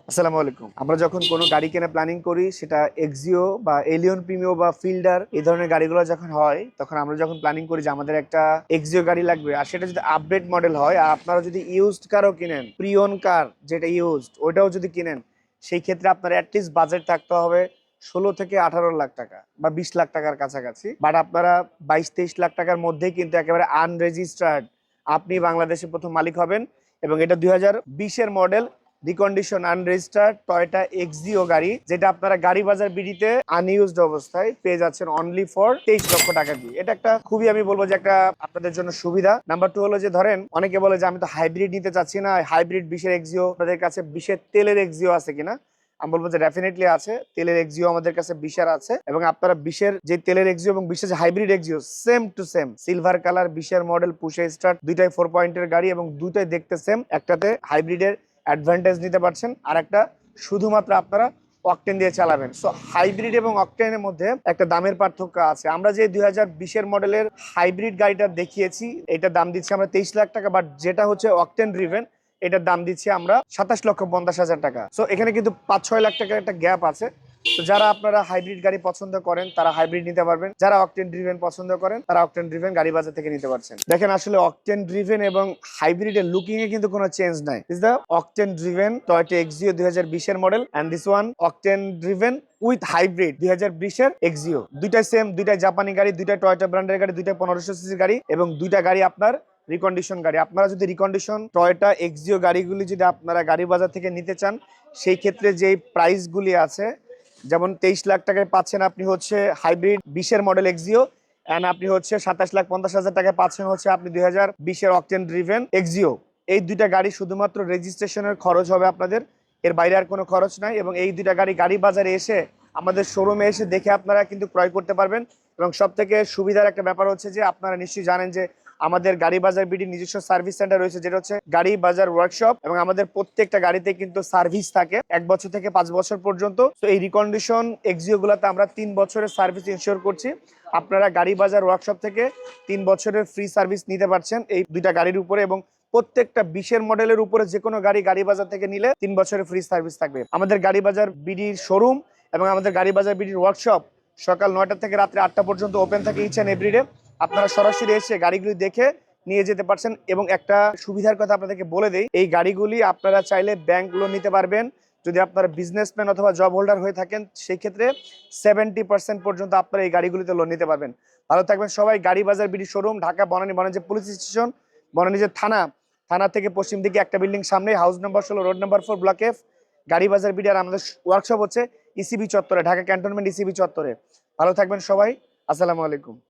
আসসালামু আলাইকুম। আমরা যখন কোনো গাড়ি কেনা প্ল্যানিং করি, সেটা এক্সিও বা এলিয়ন প্রিমিও বা ফিল্ডার এই ধরনের গাড়িগুলো যখন হয়, তখন আমরা যখন প্ল্যানিং করি যে আমাদের একটা এক্সিও গাড়ি লাগবে, আর সেটা যদি আপডেট মডেল হয়, আর আপনারা যদি ইউজড কারও কিনেন, প্রিয়ন কার যেটা ইউজড ওইটাও যদি কিনেন, সেই ক্ষেত্রে আপনার অ্যাটলিস্ট বাজেট থাকতে হবে 16 থেকে 18 লাখ টাকা বা 20 লাখ টাকার কাছাকাছি। বাট আপনারা 22-23 লাখ টাকার মধ্যেই কিন্তু একেবারে আনরেজিস্টার্ড আপনি বাংলাদেশে প্রথম মালিক হবেন। এবং এটা 2020-এর model, recondition unregistered Toyota Axio গাড়ি, যেটা আপনারা গাড়ি বাজার বিডিতে আনইউজড অবস্থায় পেয়ে যাচ্ছেন অনলি ফর 23 লক্ষ টাকা দিয়ে। এটা একটা খুবই, আমি বলবো যে একটা আপনাদের জন্য সুবিধা। নাম্বার 2 হলো যে ধরেন অনেকে বলে যে আমি তো হাইব্রিড নিতে চাচ্ছি না, হাইব্রিড 20-এর এক্সিও আপনাদের কাছে 20-এর তেলের এক্সিও আছে কিনা। আমি বলবো যে ডেফিনেটলি আছে, তেলের এক্সিও আমাদের কাছে 20-এর আছে। এবং আপনারা 20-এর যে তেলের এক্সিও এবং 20-এর যে hybrid Axio same to same silver colour 20-এর মডেল পুশে স্টার্ট, দুইটাই 4 পয়েন্টের গাড়ি এবং দুইটাই দেখতে সেম। একটাতে হাইব্রিডের অ্যাডভান্টেজ নিতে পারছেন, আর একটা শুধুমাত্র আপনারা অকটেন দিয়ে চালাবেন। সো হাইব্রিড এবং অকটেনের মধ্যে একটা দামের পার্থক্য আছে। আমরা যে 2020-এর মডেলের হাইব্রিড গাড়িটা দেখিয়েছি, এটার দাম দিচ্ছি আমরা 23 লাখ টাকা, বাট যেটা হচ্ছে অকটেন ড্রিভেন এটার দাম দিচ্ছি আমরা 27,50,000 টাকা। সো এখানে কিন্তু 5-6 লাখ টাকার একটা গ্যাপ আছে। তো যারা আপনারা হাইব্রিড গাড়ি পছন্দ করেন তারা হাইব্রিড নিতে পারবেন, যারা অকটেন ড্রিভেন পছন্দ করেন তারা অকটেন ড্রিভেন গাড়ি বাজার থেকে নিতে পারছেন। দেখেন আসলে অকটেন ড্রিভেন এবং হাইব্রিডের লুকিং এ কিন্তু কোনো চেঞ্জ নাই। This the octane driven Toyota Axio 2020-এর model, and this one octane driven with hybrid 2020-এর এক্সিও। দুইটাই সেম, দুইটাই জাপানি গাড়ি, দুইটাই টয়োটা ব্র্যান্ডের গাড়ি, দুইটাই 1500 সিসি গাড়ি এবং দুইটা গাড়ি আপনার রিকন্ডিশন গাড়ি। আপনারা যদি রিকন্ডিশন টয়োটা এক্সিও গাড়িগুলি যদি আপনারা গাড়ি বাজার থেকে নিতে চান, সেই ক্ষেত্রে যেই প্রাইসগুলি আছে, যেমন 23 লাখ টাকায় পাচ্ছেন আপনি হচ্ছে হাইব্রিড 20-এর মডেল এক্সিও, এন্ড আপনি হচ্ছে 27,50,000 টাকায় পাচ্ছেন হচ্ছে আপনি 2020-এর অকটেন ড্রিভেন এক্সিও। এই দুইটা গাড়ি শুধুমাত্র রেজিস্ট্রেশনের খরচ হবে আপনাদের, এর বাইরে আর কোনো খরচ নাই। এবং এই দুইটা গাড়ি গাড়ি বাজারে এসে আমাদের শোরুমে এসে দেখে আপনারা কিন্তু ক্রয় করতে পারবেন। এবং সব থেকে সুবিধার একটা ব্যাপার হচ্ছে যে আপনারা নিশ্চয়ই জানেন যে আমাদের গাড়ি বাজার বিডি নিজস্ব সার্ভিস সেন্টার রয়েছে, যেটা হচ্ছে গাড়ি বাজার ওয়ার্কশপ। এবং আমাদের প্রত্যেকটা গাড়িতে কিন্তু সার্ভিস থাকে 1 বছর থেকে 5 বছর পর্যন্ত। তো এই রিকন্ডিশন এক্সিও গুলাতে আমরা 3 বছরের সার্ভিস ইনশিওর করছি। আপনারা গাড়ি বাজার ওয়ার্কশপ থেকে 3 বছরের ফ্রি সার্ভিস নিতে পারছেন এই দুইটা গাড়ির উপরে। এবং প্রত্যেকটা 20-এর মডেলের উপরে যে কোনো গাড়ি গাড়ি বাজার থেকে নিলে 3 বছরের ফ্রি সার্ভিস থাকবে। আমাদের গাড়ি বাজার বিডির শোরুম এবং আমাদের গাড়ি বাজার বিডির ওয়ার্কশপ সকাল 9টা থেকে রাত্রে 8টা পর্যন্ত ওপেন থাকে ইচ অ্যান্ড এভরিডে। আপনারা সরাসরি এসে গাড়িগুলি দেখে নিয়ে যেতে পারছেন। এবং একটা সুবিধার কথা আপনাদেরকে বলে দেই, এই গাড়িগুলি আপনারা চাইলে ব্যাংক লোন নিতে পারবেন। যদি আপনারা বিজনেসম্যান অথবা জব হোল্ডার হয়ে থাকেন, সেই ক্ষেত্রে 70% পর্যন্ত আপনারা এই গাড়িগুলিতে লোন নিতে পারবেন। ভালো থাকবেন সবাই। গাড়ি বাজার BD showroom, Dhaka Banani, Banani police station, Banani যে থানা থেকে পশ্চিম দিকে একটা বিল্ডিং সামনে, house number 16, road number 4, block F, গাড়ি বাজার বিডি। আর আমাদের ওয়ার্কশপ হচ্ছে ইসিবি চত্বরে, ঢাকা ক্যান্টনমেন্ট ইসিবি চত্বরে। ভালো থাকবেন সবাই। আসসালামু আলাইকুম।